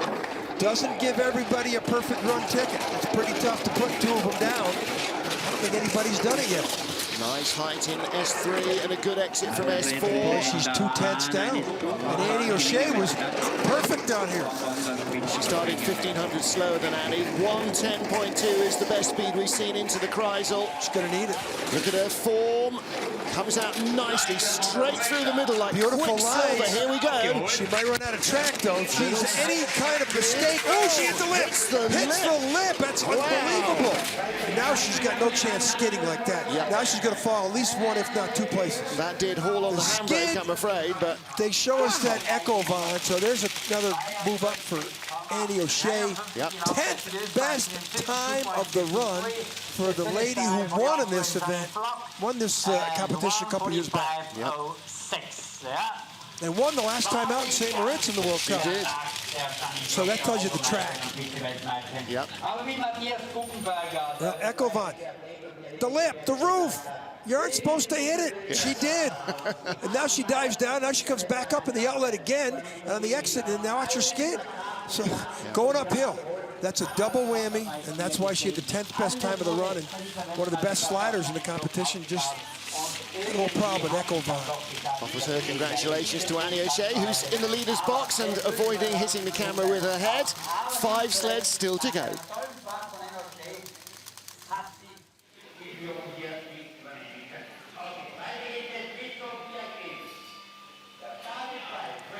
doesn't give everybody a perfect run ticket. It's pretty tough to put 2 of them down. I don't think anybody's done it yet. Nice height in S3 and a good exit from S4. She's 2/10 down. And Annie O'Shea was perfect down here. She started 1,500 slower than Annie. 1:10.2 is the best speed we've seen into the Kreisel. She's going to need it. Look at her form. Comes out nicely, straight through the middle like beautiful quicksilver. line. Here we go. She might run out of track, though. If she's any kind of mistake. Oh, she hit the lip. Hits the lip. That's unbelievable. Now she's got no chance skidding like that. Yep. Now she's going to fall at least one, if not two places. That did haul on the handbrake, I'm afraid, but they show us that Echo Von, so there's another move up for Annie O'Shea. Yep. 10th best time of the run for the lady who won in this event, won this competition a couple years back. Yep. And won the last time out in St. Moritz in the World Cup. She did. So that tells you the track. Yep. Echo Von. The lip, the roof. You aren't supposed to hit it. Yeah. She did. And now she dives down. Now she comes back up in the outlet again on the exit, and now watch her skid. So going uphill. That's a double whammy, and that's why she had the 10th best time of the run and one of the best sliders in the competition. Just no problem with Echo Von. Offers her congratulations to Annie O'Shea, who's in the leader's box and avoiding hitting the camera with her head. 5 sleds still to go.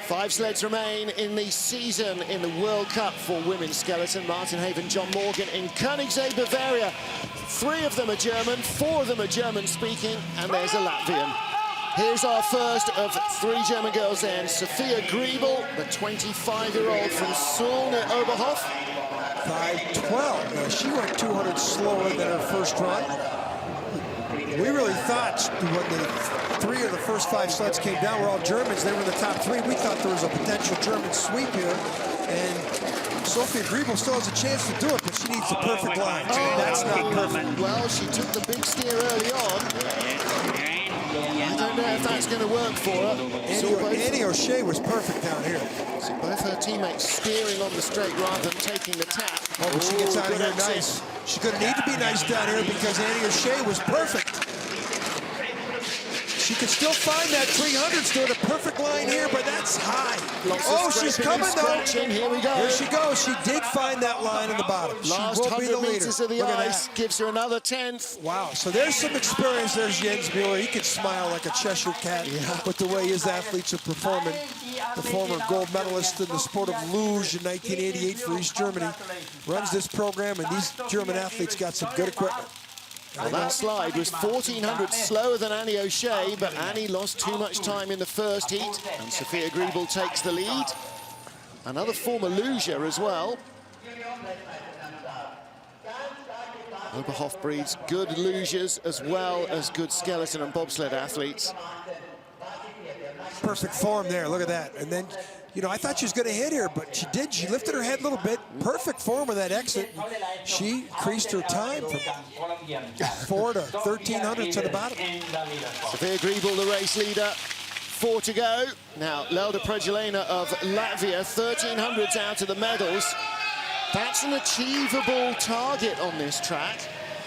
Five sleds remain in the season in the World Cup for women's skeleton. Martin Haven, John Morgan in Königssee, Bavaria. 3 of them are German, 4 of them are German-speaking, and there's a Latvian. Here's our first of 3 German girls then. Sophia Griebel, the 25-year-old from Suhl near Oberhof. 5:12. Now, she went 200 slower than her first run. We really thought when the 3 of the first 5 sleds came down were all Germans. They were in the top 3. We thought there was a potential German sweep here. And Sophia Griebel still has a chance to do it, but she needs the perfect line. That's not perfect. Well, she took the big steer early on. I don't know if that's going to work for her. Annie O'Shea was perfect down here. So both her teammates steering on the straight rather than taking the tap. Oh, but she gets out of here nice. She's going to need to be nice down here because Annie O'Shea was perfect. She could still find that 300 still a perfect line here, but that's high. Oh, she's coming though. Here we go. Here she goes. She did find that line in the bottom. Last she will be the 100 leader. meters of the ice gives her another 10th. Wow, so there's some experience. There's Jens Mueller. He can smile like a Cheshire cat with the way his athletes are performing. The former gold medalist in the sport of luge in 1988 for East Germany runs this program, and these German athletes got some good equipment. Well, that slide was 1,400 slower than Annie O'Shea, but Annie lost too much time in the first heat, and Sophia Griebel takes the lead. Another former luger as well. Oberhof breeds good lugers as well as good skeleton and bobsled athletes. Perfect form there, look at that. And then, you know, I thought she was going to hit here, but she did. She lifted her head a little bit. Perfect form of that exit. She increased her time from 4 to 1,300 to the bottom. Sophia Griebel, the race leader. 4 to go. Now, Lelda Pregelena of Latvia, 1,300s out of the medals. That's an achievable target on this track,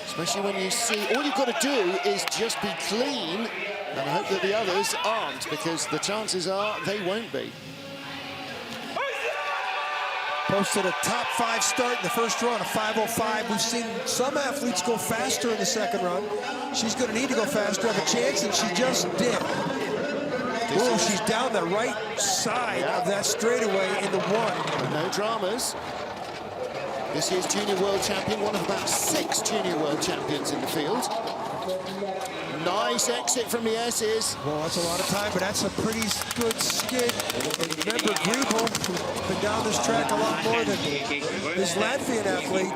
especially when you see all you've got to do is just be clean and hope that the others aren't, because the chances are they won't be. Posted a top 5 start in the first run, a 5:05. We've seen some athletes go faster in the second run. She's going to need to go faster, have a chance, and she just did. Oh, she's down the right side of that straightaway into 1. No dramas. This year's junior world champion, one of about 6 junior world champions in the field. Nice exit from the S's. Well, that's a lot of time, but that's a pretty good skid. And remember, Griebel, who's been down this track a lot more than this Latvian athlete,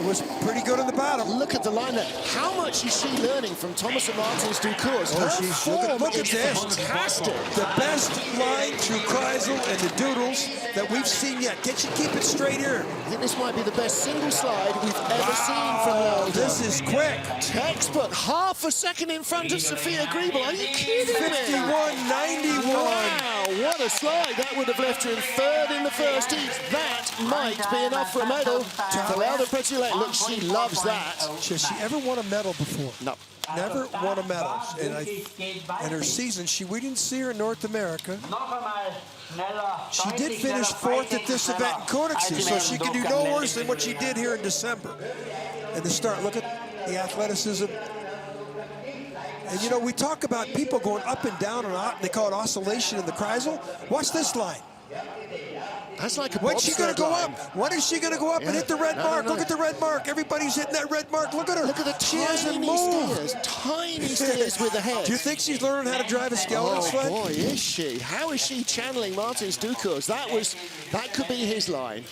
was pretty good on the bottom. Look at the lineup. How much is she learning from Thomas and Martin's Ducours? Oh, she's look at this. Fantastic. The best line through Kreisel and the Doodles that we've seen yet. Can she keep it straight here? I think this might be the best single slide we've ever seen from Lelda. This is quick. Textbook, half a second in front of Sophia Griebel. Are you kidding me? 51.91. Wow, what a slide. That would have left her in third in the first heat. That might be enough for a medal for Laura Prezzolini. Look, she loves that. Has she ever won a medal before? No. Never won a medal. And in her season, we didn't see her in North America. She did finish fourth at this event in Königssee, so she can do no worse than what she did here in December. And the start, look at the athleticism. And, you know, we talk about people going up and down, and they call it oscillation in the Kreisel. Watch this line. That's like a When's she going to go up? When is she going to go up and hit the red mark? No. Look at the red mark. Everybody's hitting that red mark. Look at her. Look at the tiny steers with the head. Do you think she's learning how to drive a skeleton sled? Oh boy, is she? How is she channeling Martins Ducos? That could be his line.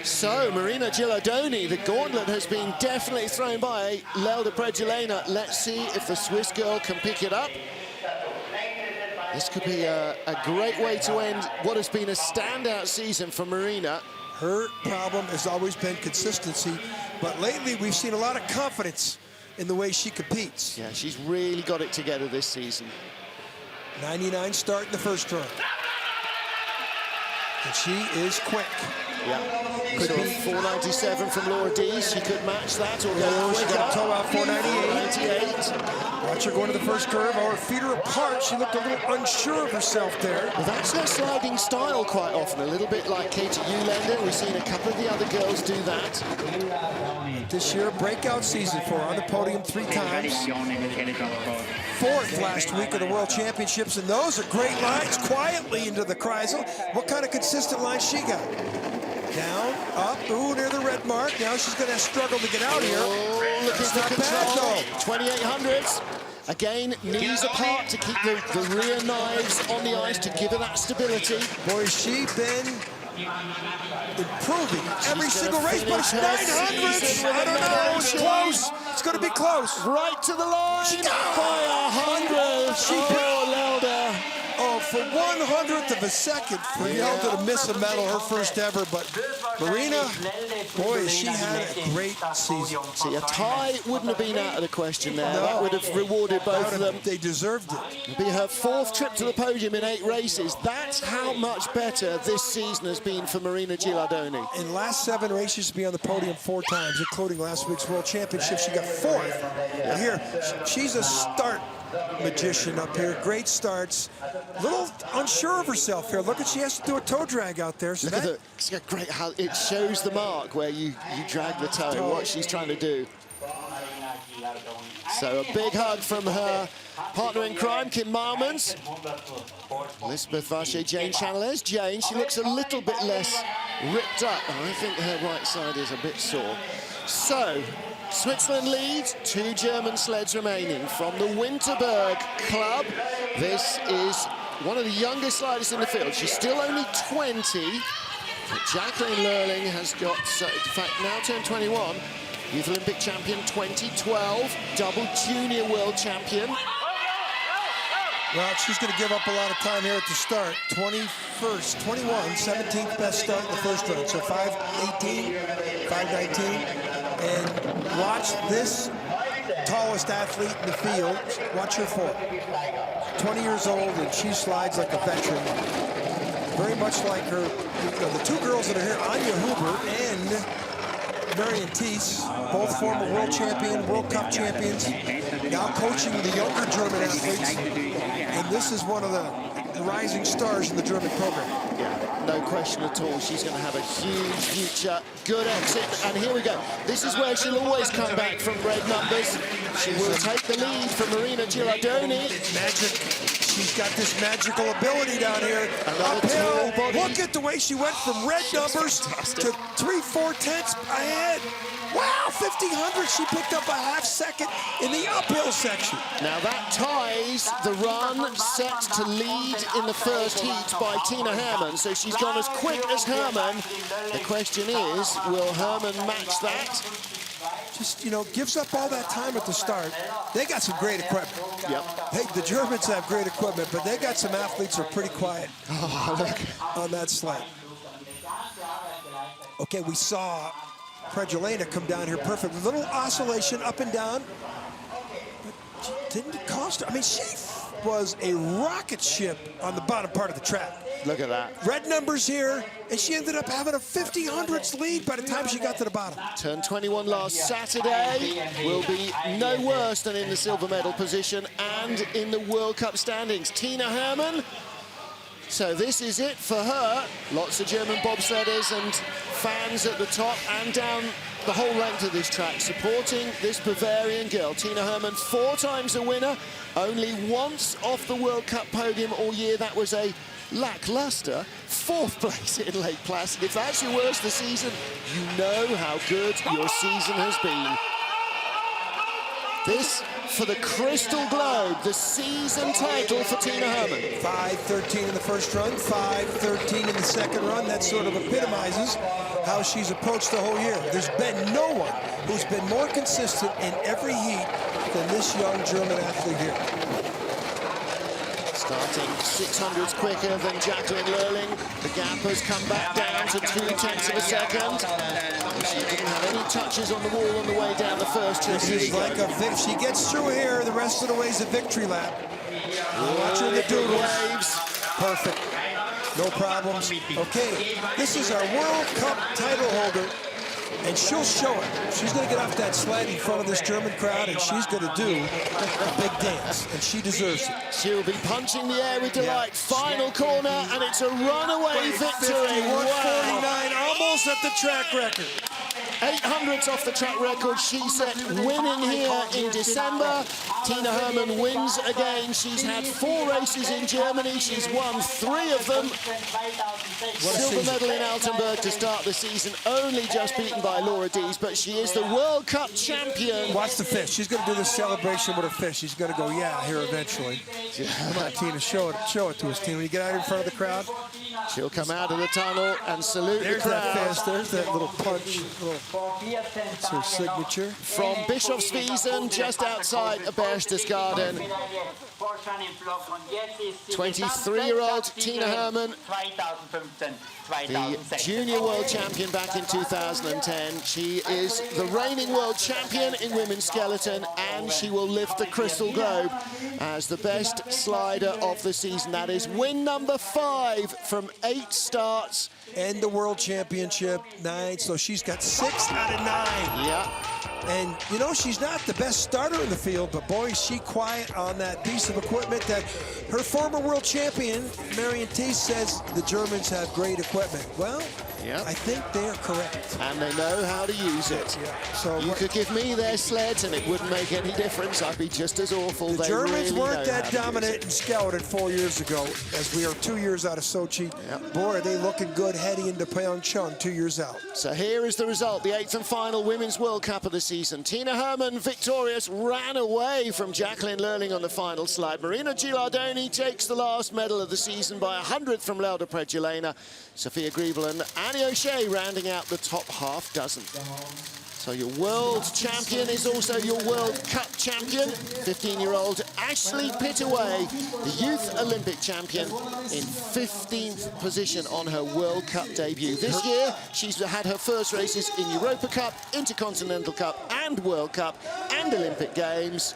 So Marina Gilardoni, the gauntlet has been definitely thrown by Laura Prezzolini. Let's see if the Swiss girl can pick it up. This could be a great way to end what has been a standout season for Marina. Her problem has always been consistency, but lately we've seen a lot of confidence in the way she competes. Yeah, she's really got it together this season. 99 start in the first run. And she is quick. Yeah. Could be 497 from Laura Dees. She could match that or go she got a toe out 498. Watch her going to the first curve. Her feet are apart. She looked a little unsure of herself there. Well, that's her sliding style quite often, a little bit like Katie Eulander. We've seen a couple of the other girls do that. This year, breakout season for her, on the podium 3 times. Fourth last week of the World Championships, and those are great lines quietly into the Kreisel. What kind of consistent lines she got? Down, up, ooh, near the red mark. Now she's going to struggle to get out here. Oh, looking for control. 2800s. Again, knees apart to keep the rear knives on the ice to give her that stability. Boy, she's been improving every single race, but it's 900s. I don't know, it's close. It's going to be close. Right to the line by 100. Lelda. Oh, for 1/100th of a second for Lelda to miss a medal, her first ever. But Marina, boy, she had a great season. See, a tie wouldn't have been out of the question there. No. That would have rewarded both of them. They deserved it. It'll be her 4th trip to the podium in 8 races. That's how much better this season has been for Marina Gilardoni. In last 7 races to be on the podium 4 times, including last week's World Championship. She got 4th. Now here, she's a start magician up here. Great starts. A little unsure of herself here. Look at, she has to do a toe drag out there. So look at it's got great how it shows the mark where you drag the toe, what she's trying to do. So a big hug from her partner in crime, Kim Marmans. Elizabeth Vacher, Jane Chanelez. Jane, she looks a little bit less ripped up. I think her right side is a bit sore. So, Switzerland leads, 2 German sleds remaining. From the Winterberg Club, this is one of the youngest sliders in the field. She's still only 20. But Jacqueline Lurling has got, in fact, now turned 21. Youth Olympic champion 2012, double junior world champion. Well, she's going to give up a lot of time here at the start. 21st, 21, 17th best start in the first run. So 5:18, 5:19. And watch this tallest athlete in the field. Watch her fall. 20 years old, and she slides like a veteran. Very much like her, the 2 girls that are here, Anya Huber and Marion Thies, both former world champion, World Cup champions, now coaching the younger German athletes. And this is one of the rising stars in the German program. Yeah, no question at all. She's going to have a huge future. Good exit, and here we go. This is where she'll always come back from red numbers. She will take the lead from Marina Gilardoni. It's magic. She's got this magical ability down here. Uphill. Look at the way she went from red numbers to 3/4 ahead. Wow, 1500. She picked up a half second in the uphill section. Now that ties the run set to lead in the first heat by Tina Hermann. So she's gone as quick as Hermann. The question is, will Hermann match that? Just, you know, gives up all that time at the start. They got some great equipment. Yep. Hey, the Germans have great equipment, but they got some athletes who are pretty quiet on that sled. Okay, we saw Prezzolini come down here perfect. A little oscillation up and down. But didn't it cost her? I mean, she was a rocket ship on the bottom part of the track. Look at that. Red numbers here, and she ended up having a 50 hundredths lead by the time she got to the bottom. Turned 21 last Saturday, will be no worse than in the silver medal position and in the World Cup standings. Tina Hermann. So this is it for her. Lots of German bobsledders and fans at the top and down the whole length of this track supporting this Bavarian girl. Tina Hermann, 4 times a winner, only once off the World Cup podium all year. That was a lackluster 4th place in Lake Placid. If that's your worst this season, you know how good your season has been. This for the Crystal Globe, the season title for Tina Hermann. 5:13 in the first run, 5:13 in the second run. That sort of epitomizes how she's approached the whole year. There's been no one who's been more consistent in every heat than this young German athlete here. Starting 600ths quicker than Jacqueline Lurling. The gap has come back down to 2/10 of a second. And she didn't have any touches on the wall on the way down the first two. This is like if she gets through here, the rest of the way is a victory lap. Watch her the doodles. Waves. Perfect. No problems. Okay, this is our World Cup title holder, and she'll show it. She's going to get off that sled in front of this German crowd, and she's going to do a big dance, and she deserves it. She'll be punching the air with delight. Final corner, and it's a runaway victory. 149, almost at the track record. 800ths off the track record. She set winning here in December. Tina Hermann wins again. She's had 4 races in Germany. She's won 3 of them. Silver medal in Altenburg to start the season, only just beaten by Laura Dees, but she is the World Cup champion. Watch the fish. She's going to do this celebration with her fish. She's going to go, yeah, here eventually. Come on, Tina, show it to us, Tina. When you get out here in front of the crowd, she'll come out of the tunnel and salute the crowd. That fish. There's that little punch. It's her signature. From Bischofswiesen, just outside of Berchtesgaden. 23-year-old Tina Hermann, the junior world champion back in 2010. She is the reigning world champion in women's skeleton, and she will lift the Crystal Globe as the best slider of the season. That is win number 5 from 8 starts. And the world championship, 9, so she's got 6 out of 9. Yeah. And, you know, she's not the best starter in the field, but, boy, is she quiet on that piece of equipment that her former world champion, Marion Thies, says the Germans have great equipment. Well, yeah. I think they're correct. And they know how to use it. Yeah. So you could give me their sleds and it wouldn't make any difference. I'd be just as awful. The Germans really weren't that dominant in skeleton 4 years ago, as we are 2 years out of Sochi. Yep. Boy, are they looking good heading into Pyeongchang 2 years out. So here is the result, the 8th and final Women's World Cup of the season. Tina Hermann, victorious, ran away from Jacqueline Lurling on the final slide. Marina Gilardoni takes the last medal of the season by 100th from Lelda Predjelena. Sophia Griebel and Annie O'Shea rounding out the top half dozen. So your world champion is also your World Cup champion, 15-year-old Ashley Pittaway, the Youth Olympic champion, in 15th position on her World Cup debut. This year, she's had her first races in Europa Cup, Intercontinental Cup, and World Cup, and Olympic Games.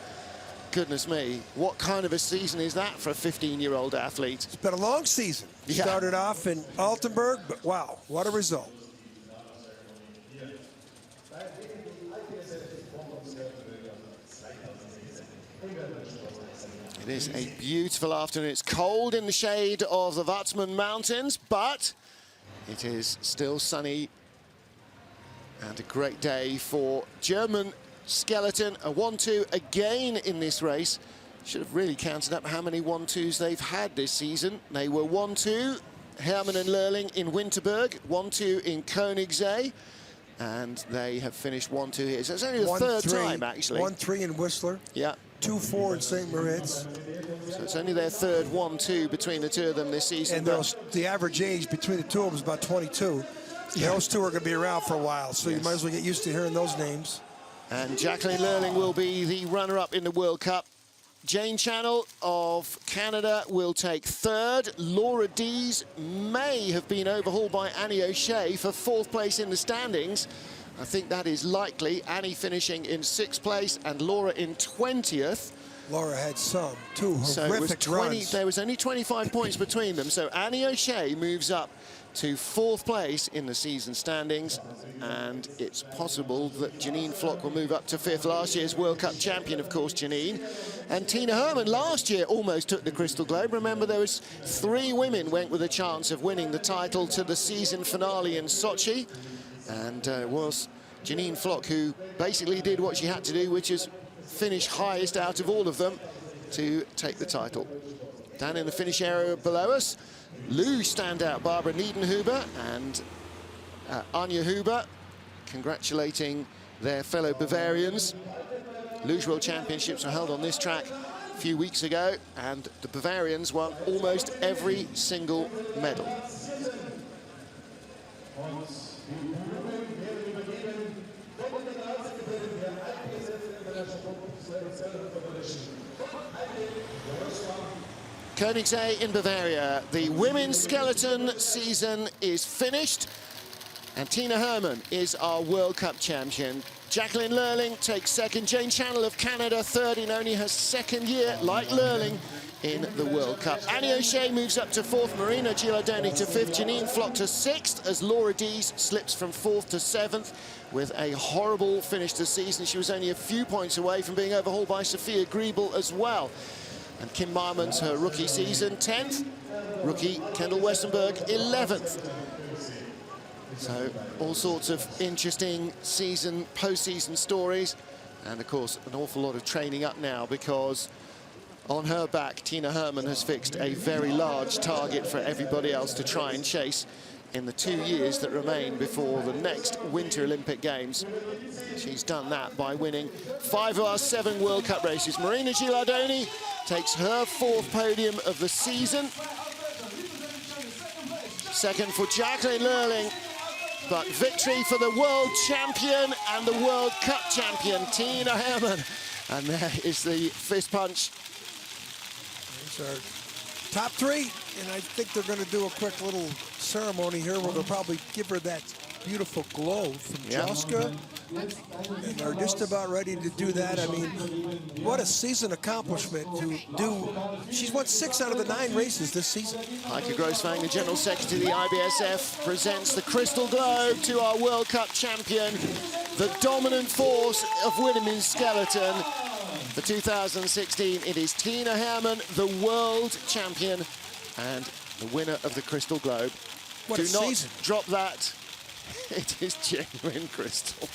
Goodness me, what kind of a season is that for a 15-year-old athlete? It's been a long season. Yeah. Started off in Altenburg, but wow, what a result. It is a beautiful afternoon. It's cold in the shade of the Watzmann Mountains, but it is still sunny and a great day for German skeleton. A 1-2 again in this race. Should have really counted up how many 1-2s they've had this season. They were 1-2, Hermann and Lurling in Winterberg, 1-2 in Königssee, and they have finished 1-2 here. So it's only the third time, actually. 1-3 in Whistler. Yeah. 2-4 in St. Moritz. So it's only their third 1-2 between the two of them this season. And the average age between the two of them is about 22. Yeah. Those two are going to be around for a while, so yes, you might as well get used to hearing those names. And Jacqueline Lurling will be the runner-up in the World Cup. Jane Channel of Canada will take 3rd. Laura Dees may have been overhauled by Annie O'Shea for 4th place in the standings. I think that is likely. Annie finishing in 6th place and Laura in 20th. Laura had two So it was horrific 20, runs. there was only 25 points between them. So Annie O'Shea moves up to 4th place in the season standings, and it's possible that Janine Flock will move up to 5th. Last year's World Cup champion, of course, Janine. And Tina Hermann last year almost took the Crystal Globe. Remember, there was 3 women went with a chance of winning the title to the season finale in Sochi, and it was Janine Flock who basically did what she had to do, which is finish highest out of all of them to take the title. Down in the finish area below us, luge standout Barbara Niedenhuber and Anja Huber congratulating their fellow Bavarians. Luge World Championships were held on this track a few weeks ago, and the Bavarians won almost every single medal. Königssee in Bavaria. The women's skeleton season is finished, and Tina Hermann is our World Cup champion. Jacqueline Lurling takes 2nd. Jane Channell of Canada 3rd in only her 2nd year, like Lurling, in the World Cup. Annie O'Shea moves up to 4th. Marina Gilardoni to 5th. Janine Flock to 6th, as Laura Dees slips from 4th to 7th with a horrible finish to the season. She was only a few points away from being overhauled by Sophia Griebel as well. And Kim Marmons, her rookie season, 10th. Rookie Kendall Westenberg, 11th. So all sorts of interesting post-season stories. And of course, an awful lot of training up now, because on her back, Tina Hermann has fixed a very large target for everybody else to try and chase in the 2 years that remain before the next Winter Olympic Games. She's done that by winning 5 of our 7 World Cup races. Marina Gilardoni takes her 4th podium of the season. 2nd for Jacqueline Lurling, but victory for the world champion and the World Cup champion, Tina Hermann. And there is the fist punch. These are top 3, and I think they're going to do a quick little ceremony here where they'll probably give her that beautiful glow from Joska. And they're just about ready to do that. I mean, what a season accomplishment to do. She's won 6 out of the 9 races this season. Heike Grossfang, the General Secretary of the IBSF, presents the Crystal Globe to our World Cup champion, the dominant force of women's skeleton. For 2016, it is Tina Hermann, the world champion and the winner of the Crystal Globe. What Do a not season. drop that. It is genuine crystal.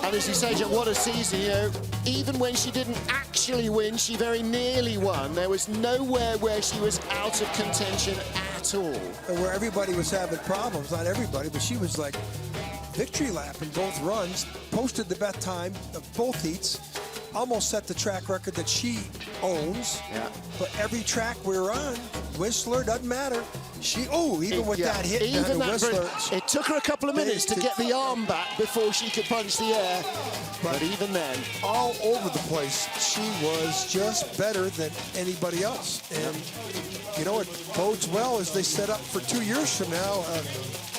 And as you say, John, what a season, you know. Even when she didn't actually win, she very nearly won. There was nowhere where she was out of contention at all. And where everybody was having problems, not everybody, but she was like victory lap in both runs, posted the best time of both heats, almost set the track record that she owns. Yeah. But every track we're on, Whistler, doesn't matter. Even with that hit down to Whistler. It took her a couple of minutes to get the arm back before she could punch the air. But even then, all over the place, she was just better than anybody else. And, you know, it bodes well as they set up for 2 years from now.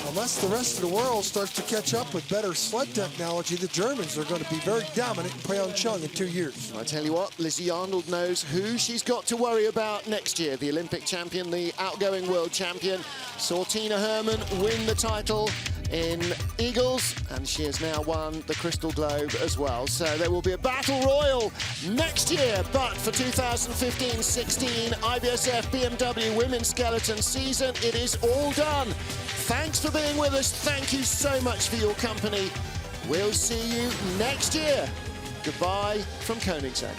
Unless the rest of the world starts to catch up with better sled technology, the Germans are going to be very dominant in Pyeongchang in 2 years. I tell you what, Lizzie Arnold knows who she's got to worry about next year. The Olympic champion, the outgoing world champion, saw Tina Hermann win the title in Eagles, and she has now won the Crystal Globe as well. So there will be a battle royal next year, but for 2015-16 IBSF BMW Women's Skeleton season, it is all done. Thanks for being with us. Thank you so much for your company. We'll see you next year. Goodbye from Königssee.